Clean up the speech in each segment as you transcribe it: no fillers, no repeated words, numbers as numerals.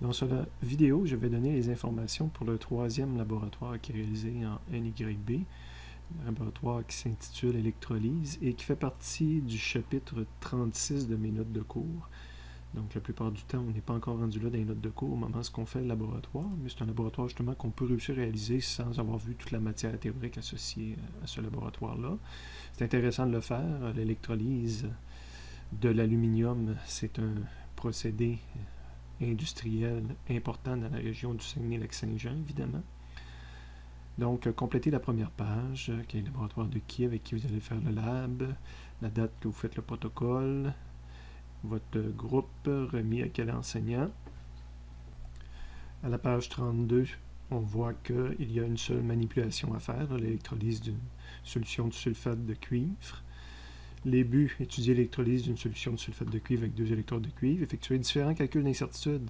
Dans cette vidéo, je vais donner les informations pour le troisième laboratoire qui est réalisé en NYB, un laboratoire qui s'intitule Électrolyse et qui fait partie du chapitre 36 de mes notes de cours. Donc la plupart du temps, on n'est pas encore rendu là dans les notes de cours au moment où on fait le laboratoire, mais c'est un laboratoire justement qu'on peut réussir à réaliser sans avoir vu toute la matière théorique associée à ce laboratoire-là. C'est intéressant de le faire. L'électrolyse de l'aluminium, c'est un procédé industriel important dans la région du Saguenay-Lac-Saint-Jean, évidemment. Donc, complétez la première page, qui est le laboratoire de qui, avec qui vous allez faire le lab, la date que vous faites le protocole, votre groupe remis à quel enseignant. À la page 32, on voit qu'il y a une seule manipulation à faire, l'électrolyse d'une solution de sulfate de cuivre. Les buts, étudier l'électrolyse d'une solution de sulfate de cuivre avec 2 électrodes de cuivre, effectuer différents calculs d'incertitude.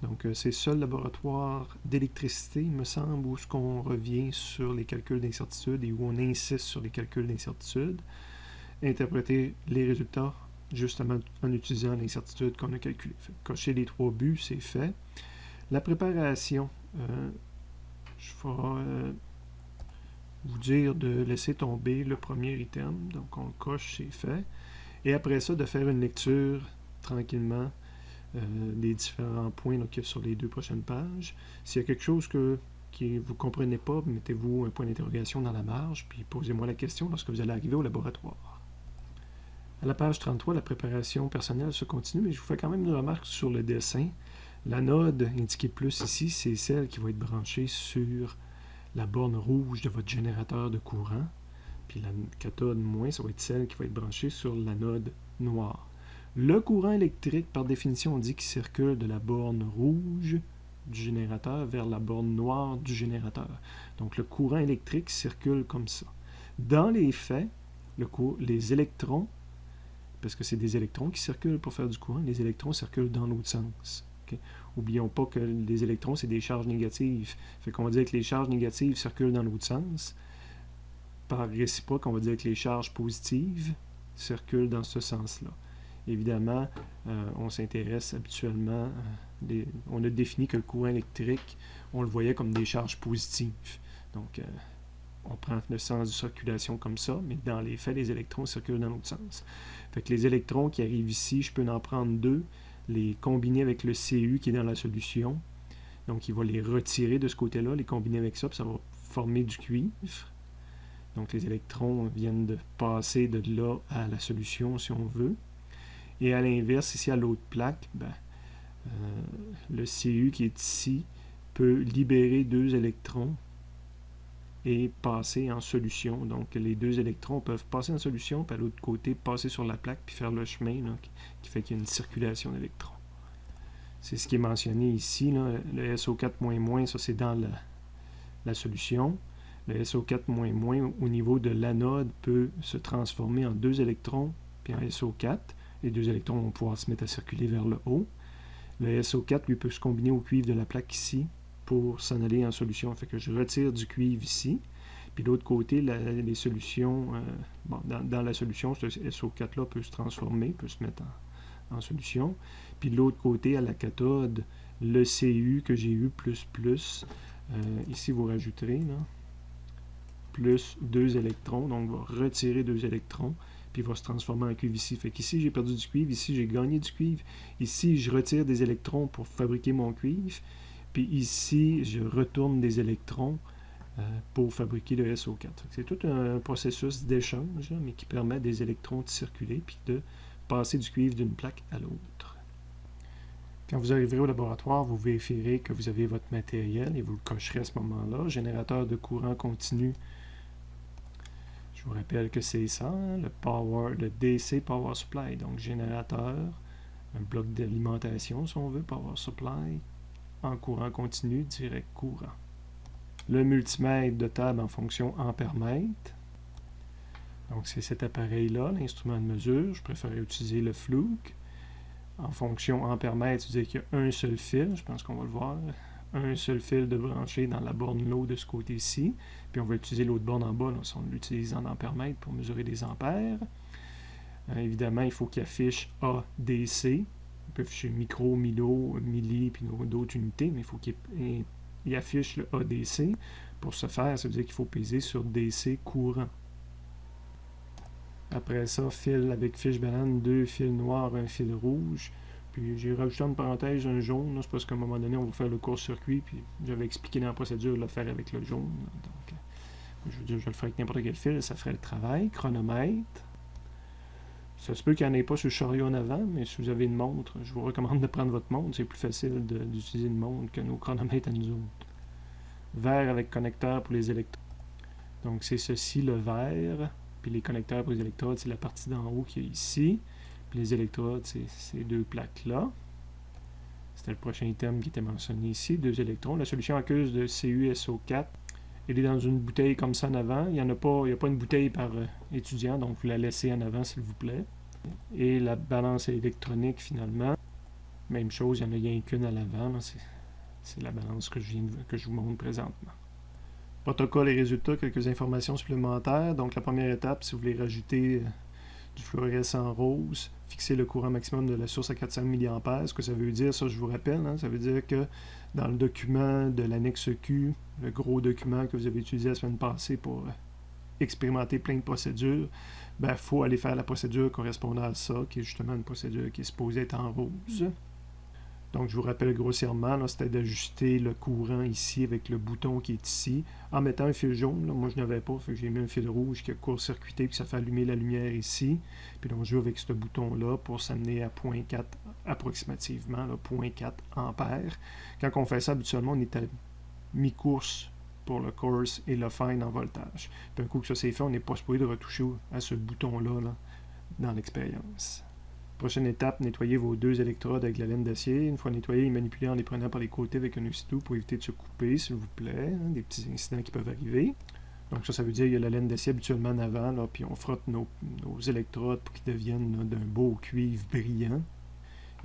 Donc, c'est ça le laboratoire d'électricité, il me semble, où on revient sur les calculs d'incertitude et où on insiste sur les calculs d'incertitude. Interpréter les résultats, justement, en utilisant l'incertitude qu'on a calculée. Cocher les 3 buts, c'est fait. La préparation, je vais vous dire de laisser tomber le premier item, donc on le coche, c'est fait, et après ça de faire une lecture tranquillement des différents points qu'il y a sur les 2 prochaines pages. S'il y a quelque chose que vous ne comprenez pas, mettez-vous un point d'interrogation dans la marge, puis posez-moi la question lorsque vous allez arriver au laboratoire. À la page 33, la préparation personnelle se continue, mais je vous fais quand même une remarque sur le dessin. L'anode indiquée plus ici, c'est celle qui va être branchée sur la borne rouge de votre générateur de courant, puis la cathode moins, ça va être celle qui va être branchée sur l'anode noire. Le courant électrique, par définition, on dit qu'il circule de la borne rouge du générateur vers la borne noire du générateur. Donc le courant électrique circule comme ça. Dans les faits, les électrons, parce que c'est des électrons qui circulent pour faire du courant, les électrons circulent dans l'autre sens. Okay? Oublions pas que les électrons, c'est des charges négatives. Fait qu'on va dire que les charges négatives circulent dans l'autre sens. Par réciproque, on va dire que les charges positives circulent dans ce sens-là. Évidemment, on s'intéresse habituellement, on a défini que le courant électrique, on le voyait comme des charges positives. Donc, on prend le sens de circulation comme ça, mais dans les faits, les électrons circulent dans l'autre sens. Fait que les électrons qui arrivent ici, je peux en prendre 2, les combiner avec le Cu qui est dans la solution. Donc, il va les retirer de ce côté-là, les combiner avec ça, puis ça va former du cuivre. Donc, les électrons viennent de passer de là à la solution, si on veut. Et à l'inverse, ici à l'autre plaque, le Cu qui est ici peut libérer 2 électrons et passer en solution. Donc, les 2 électrons peuvent passer en solution, puis à l'autre côté, passer sur la plaque, puis faire le chemin là, qui fait qu'il y a une circulation d'électrons. C'est ce qui est mentionné ici. Là. Le SO4-, ça c'est dans la solution. Le SO4-, au niveau de l'anode, peut se transformer en 2 électrons, puis en SO4. Les 2 électrons vont pouvoir se mettre à circuler vers le haut. Le SO4, lui, peut se combiner au cuivre de la plaque ici, pour s'en aller en solution. Fait que je retire du cuivre ici. Puis de l'autre côté, les solutions, dans la solution, ce SO4-là peut se transformer, peut se mettre en solution. Puis de l'autre côté, à la cathode, le Cu que j'ai eu, ici vous rajouterez, là, plus 2 électrons, donc on va retirer 2 électrons, puis il va se transformer en cuivre ici. Fait qu'ici, j'ai perdu du cuivre, ici, j'ai gagné du cuivre. Ici, je retire des électrons pour fabriquer mon cuivre. Puis ici, je retourne des électrons pour fabriquer le SO4. C'est tout un processus d'échange, mais qui permet des électrons de circuler puis de passer du cuivre d'une plaque à l'autre. Quand vous arriverez au laboratoire, vous vérifierez que vous avez votre matériel et vous le cocherez à ce moment-là. Générateur de courant continu. Je vous rappelle que c'est ça, hein, le DC Power Supply. Donc, générateur, un bloc d'alimentation, si on veut, Power Supply, en courant continu, direct courant. Le multimètre de table en fonction ampère-mètre. Donc, c'est cet appareil-là, l'instrument de mesure. Je préférais utiliser le Fluke. En fonction ampère-mètre, c'est-à-dire qu'il y a un seul fil, je pense qu'on va le voir, un seul fil de branché dans la borne low de ce côté-ci. Puis on va utiliser l'autre borne en bas, là, si on l'utilise en ampère-mètre pour mesurer des ampères. Évidemment, il faut qu'il affiche ADC. Il peut afficher micro, milo, milli, puis d'autres unités, mais il faut qu'il affiche le ADC. Pour ce faire, ça veut dire qu'il faut peser sur DC courant. Après ça, fil avec fiche banane, 2 fils noirs, un fil rouge. Puis j'ai rajouté en parenthèse un jaune, c'est parce qu'à un moment donné, on va faire le court-circuit, puis j'avais expliqué dans la procédure de le faire avec le jaune. Donc, je veux dire, je le ferai avec n'importe quel fil, ça ferait le travail. Chronomètre. Ça se peut qu'il n'y en ait pas sur le chariot en avant, mais si vous avez une montre, je vous recommande de prendre votre montre. C'est plus facile d'utiliser une montre que nos chronomètres à nous autres. Verre avec connecteur pour les électrodes. Donc c'est ceci le verre. Puis les connecteurs pour les électrodes, c'est la partie d'en haut qui est ici. Puis les électrodes, c'est ces deux plaques-là. C'était le prochain item qui était mentionné ici. 2 électrons. La solution aqueuse de CuSO4. Elle est dans une bouteille comme ça en avant. Il n'y a pas une bouteille par étudiant, donc vous la laissez en avant s'il vous plaît. Et la balance électronique finalement. Même chose, il n'y en a rien qu'une à l'avant. C'est la balance que je vous montre présentement. Protocole et résultats, quelques informations supplémentaires. Donc la première étape, si vous voulez rajouter du fluorescent rose, fixer le courant maximum de la source à 400 mA. Ce que ça veut dire, ça je vous rappelle, ça veut dire que dans le document de l'annexe Q, le gros document que vous avez utilisé la semaine passée pour expérimenter plein de procédures, il faut aller faire la procédure correspondant à ça, qui est justement une procédure qui est supposée être en rose. Donc, je vous rappelle grossièrement, c'était d'ajuster le courant ici avec le bouton qui est ici, en mettant un fil jaune. Là, moi, je n'avais pas, j'ai mis un fil rouge qui a court-circuité, puis ça fait allumer la lumière ici. Puis donc, je joue avec ce bouton-là pour s'amener à 0.4 approximativement, 0.4 ampères. Quand on fait ça, habituellement, on est à mi-course pour le coarse et le fine en voltage. Puis un coup que ça c'est fait, on n'est pas supposé de retoucher à ce bouton-là dans l'expérience. Prochaine étape, nettoyer vos 2 électrodes avec la laine d'acier. Une fois nettoyés, manipuler en les prenant par les côtés avec un outil pour éviter de se couper, s'il vous plaît. Des petits incidents qui peuvent arriver. Donc ça veut dire qu'il y a la laine d'acier habituellement en avant, là, puis on frotte nos électrodes pour qu'ils deviennent d'un beau cuivre brillant.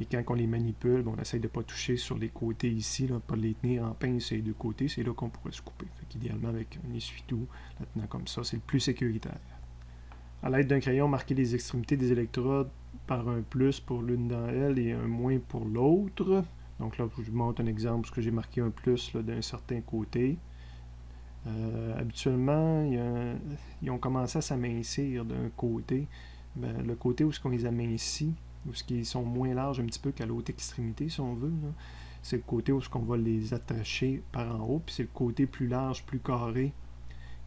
Et quand on les manipule, on essaye de ne pas toucher sur les côtés ici, là, pas les tenir en pince sur les 2 côtés, c'est là qu'on pourrait se couper. Idéalement avec un essuie-tout, la tenant comme ça, c'est le plus sécuritaire. À l'aide d'un crayon, marquez les extrémités des électrodes par un plus pour l'une d'entre elles et un moins pour l'autre. Donc là, je vous montre un exemple parce que j'ai marqué un plus d'un certain côté. Habituellement, ils ont commencé à s'amincir d'un côté. Le côté où on les amincit, où ils sont moins larges un petit peu qu'à l'autre extrémité, si on veut, c'est le côté où on va les attacher par en haut, puis c'est le côté plus large, plus carré,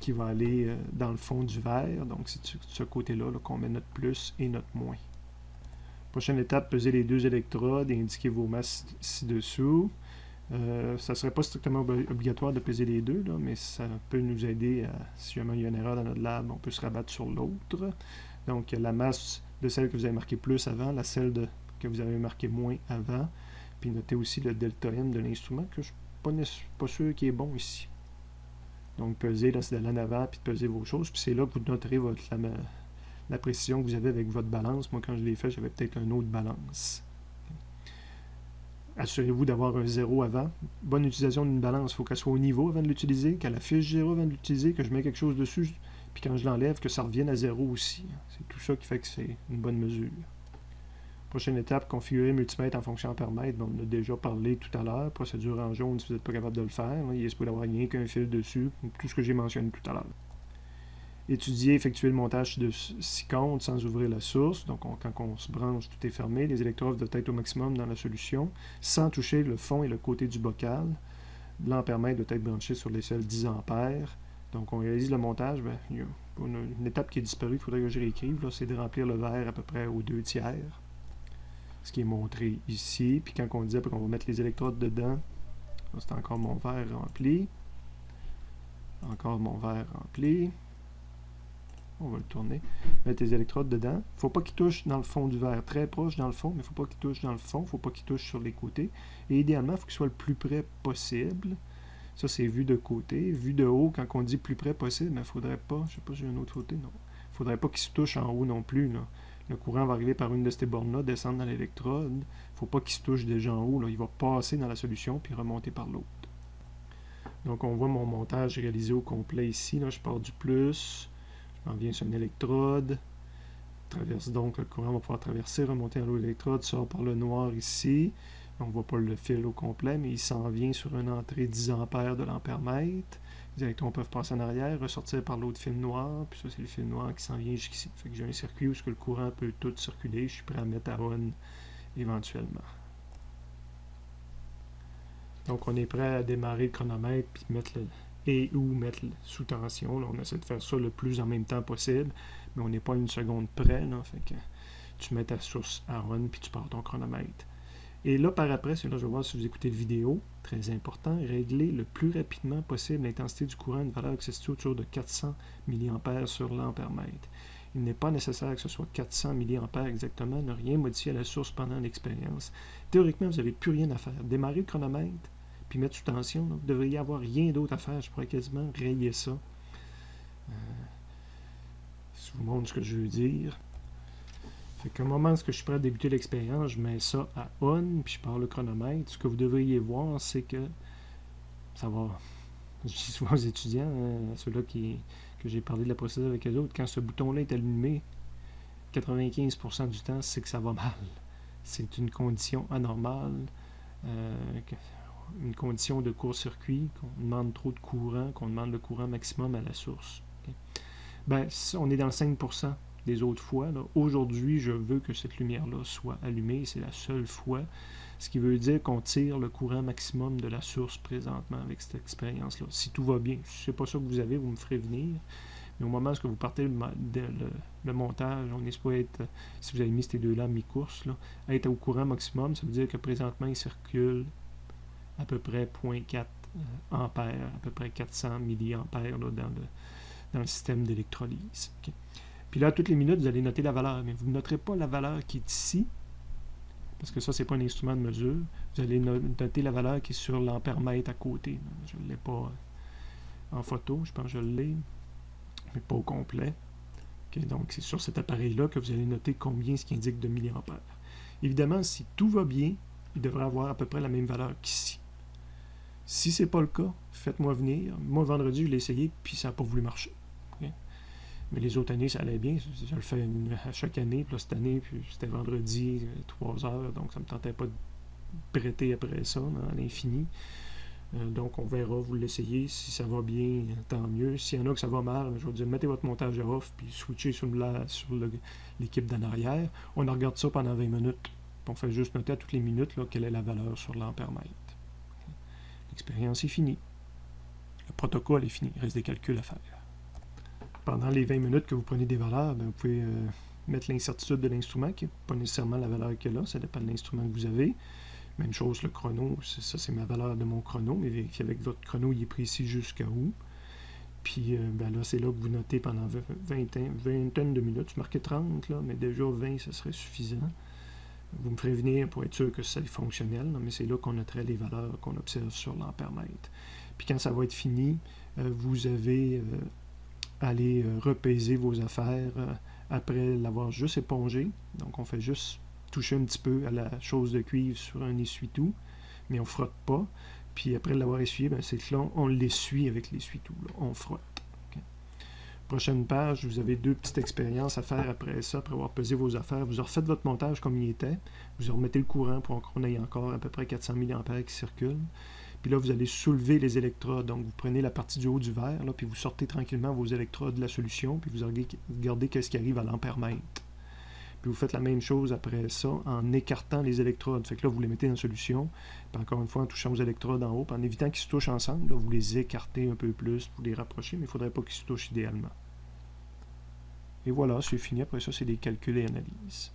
qui va aller dans le fond du verre. Donc, c'est de ce côté-là qu'on met notre plus et notre moins. Prochaine étape, peser les 2 électrodes et indiquer vos masses ci-dessous. Ça ne serait pas strictement obligatoire de peser les 2, mais ça peut nous aider si jamais il y a une erreur dans notre lab, on peut se rabattre sur l'autre. Donc, la masse de celle que vous avez marqué plus avant, que vous avez marqué moins avant. Puis notez aussi le delta M de l'instrument, que je ne suis pas sûr qu'il est bon ici. Donc, peser, là, c'est d'aller en avant, puis de peser vos choses. Puis c'est là que vous noterez la précision que vous avez avec votre balance. Moi, quand je l'ai fait, j'avais peut-être une autre balance. Assurez-vous d'avoir un 0 avant. Bonne utilisation d'une balance, il faut qu'elle soit au niveau avant de l'utiliser, qu'elle affiche 0 avant de l'utiliser, que je mets quelque chose dessus, puis quand je l'enlève, que ça revienne à 0 aussi. C'est tout ça qui fait que c'est une bonne mesure. Prochaine étape, configurer multimètre en fonction ampère-mètre. On en a déjà parlé tout à l'heure. Procédure en jaune si vous n'êtes pas capable de le faire. Il est supposé avoir rien qu'un fil dessus. Tout ce que j'ai mentionné tout à l'heure. Étudier, effectuer le montage de 6 comptes sans ouvrir la source. Donc, quand on se branche, tout est fermé. Les électrodes doivent être au maximum dans la solution, sans toucher le fond et le côté du bocal. L'ampère-mètre doit être branché sur les seuls 10 ampères. Donc, on réalise le montage. Il y a une étape qui est disparue, il faudrait que je réécrive. C'est de remplir le verre à peu près aux 2 tiers. Ce qui est montré ici. Puis quand on disait qu'on va mettre les électrodes dedans, c'est encore mon verre rempli. Encore mon verre rempli. On va le tourner. Mettre les électrodes dedans. Il ne faut pas qu'ils touchent dans le fond du verre. Très proche dans le fond, mais il ne faut pas qu'ils touchent dans le fond. Il ne faut pas qu'ils touchent sur les côtés. Et idéalement, il faut qu'ils soient le plus près possible. Ça, c'est vu de côté. Vu de haut, quand on dit plus près possible, il ne faudrait pas, je ne sais pas si j'ai une autre côté, non. Il ne faudrait pas qu'ils se touchent en haut non plus, là. Le courant va arriver par une de ces bornes-là, descendre dans l'électrode. Il ne faut pas qu'il se touche déjà en haut. Là. Il va passer dans la solution puis remonter par l'autre. Donc, on voit mon montage réalisé au complet ici. Là, je pars du plus. Je m'en viens sur une électrode. traverse donc, le courant va pouvoir traverser, remonter à l'autre électrode, sort par le noir ici. On ne voit pas le fil au complet, mais il s'en vient sur une entrée 10 ampères de l'ampère-mètre. Les électrons peuvent passer en arrière, ressortir par l'autre fil noir, puis ça c'est le fil noir qui s'en vient jusqu'ici. Fait que j'ai un circuit où le courant peut tout circuler, je suis prêt à mettre à on éventuellement. Donc on est prêt à démarrer le chronomètre, puis mettre mettre sous tension. Là, on essaie de faire ça le plus en même temps possible, mais on n'est pas une seconde près. Là, fait que tu mets ta source à on, puis tu pars ton chronomètre. Et là, par après, c'est là je vais voir si vous écoutez la vidéo, très important, régler le plus rapidement possible l'intensité du courant, une valeur qui se situe autour de 400 mA sur l'ampère-mètre. Il n'est pas nécessaire que ce soit 400 mA exactement, ne rien modifier à la source pendant l'expérience. Théoriquement, vous n'avez plus rien à faire. Démarrer le chronomètre, puis mettre sous tension, là, vous ne devriez avoir rien d'autre à faire. Je pourrais quasiment rayer ça. Je vous montre ce que je veux dire. Fait qu'au moment où je suis prêt à débuter l'expérience, je mets ça à on, puis je pars le chronomètre. Ce que vous devriez voir, c'est que ça va. Je dis souvent aux étudiants, ceux-là que j'ai parlé de la procédure avec eux autres, quand ce bouton-là est allumé, 95% du temps, c'est que ça va mal. C'est une condition anormale, une condition de court-circuit, qu'on demande trop de courant, qu'on demande le courant maximum à la source. Okay? Ben, on est dans le 5% des autres fois. Aujourd'hui, je veux que cette lumière-là soit allumée. C'est la seule fois. Ce qui veut dire qu'on tire le courant maximum de la source présentement avec cette expérience-là. Si tout va bien, si c'est pas ça que vous avez, vous me ferez venir. Mais au moment où vous partez le montage, on est supposé être, si vous avez mis ces deux-là mi-course, être au courant maximum, ça veut dire que présentement, il circule à peu près 0.4 ampères, à peu près 400 milliampères là, dans le système d'électrolyse. Okay? Puis là, toutes les minutes, vous allez noter la valeur, mais vous ne noterez pas la valeur qui est ici, parce que ça, c'est pas un instrument de mesure. Vous allez noter la valeur qui est sur l'ampère-mètre à côté. Je ne l'ai pas en photo, je pense que je l'ai, mais pas au complet. Okay, donc, c'est sur cet appareil-là que vous allez noter combien ce qui indique de milliampères. Évidemment, si tout va bien, il devrait avoir à peu près la même valeur qu'ici. Si ce n'est pas le cas, faites-moi venir. Moi, vendredi, je l'ai essayé, puis ça n'a pas voulu marcher. Okay? Mais les autres années, ça allait bien. Je le fais à chaque année. Puis là, cette année, puis c'était vendredi, 3 heures. Donc, ça ne me tentait pas de prêter après ça, à l'infini. Donc, on verra, vous l'essayez. Si ça va bien, tant mieux. S'il y en a que ça va mal, je vais dire, mettez votre montage à off, puis switchez sur l'équipe d'en arrière. On regarde ça pendant 20 minutes. Puis on fait juste noter à toutes les minutes là, quelle est la valeur sur l'ampère-mètre. L'expérience est finie. Le protocole est fini. Il reste des calculs à faire. Pendant les 20 minutes que vous prenez des valeurs, vous pouvez mettre l'incertitude de l'instrument, qui n'est pas nécessairement la valeur qu'il y a là, ça dépend de l'instrument que vous avez. Même chose, le chrono, ça c'est ma valeur de mon chrono, mais vérifiez avec votre chrono, il est précis jusqu'à où. Puis là, c'est là que vous notez pendant vingtaine de minutes. Je marquais 30, là, mais déjà 20, ce serait suffisant. Vous me ferez venir pour être sûr que c'est fonctionnel, mais c'est là qu'on noterait les valeurs qu'on observe sur l'ampère-mètre. Puis quand ça va être fini, vous avez aller repaiser vos affaires après l'avoir juste épongé. Donc on fait juste toucher un petit peu à la chose de cuivre sur un essuie-tout, mais on ne frotte pas. Puis après l'avoir essuyé, c'est que là, on l'essuie avec l'essuie-tout. On frotte. Okay. Prochaine page, vous avez 2 petites expériences à faire après ça, après avoir pesé vos affaires. Vous refaites votre montage comme il était. Vous remettez le courant pour qu'on ait encore à peu près 400 mA qui circulent. Puis là, vous allez soulever les électrodes. Donc, vous prenez la partie du haut du verre, là, puis vous sortez tranquillement vos électrodes de la solution, puis vous regardez qu'est-ce qui arrive à l'ampère-mètre. Puis vous faites la même chose après ça en écartant les électrodes. Fait que là, vous les mettez dans la solution. Puis encore une fois, en touchant aux électrodes en haut, puis en évitant qu'ils se touchent ensemble, là, vous les écartez un peu plus, vous les rapprochez, mais il ne faudrait pas qu'ils se touchent idéalement. Et voilà, c'est fini. Après ça, c'est des calculs et analyses.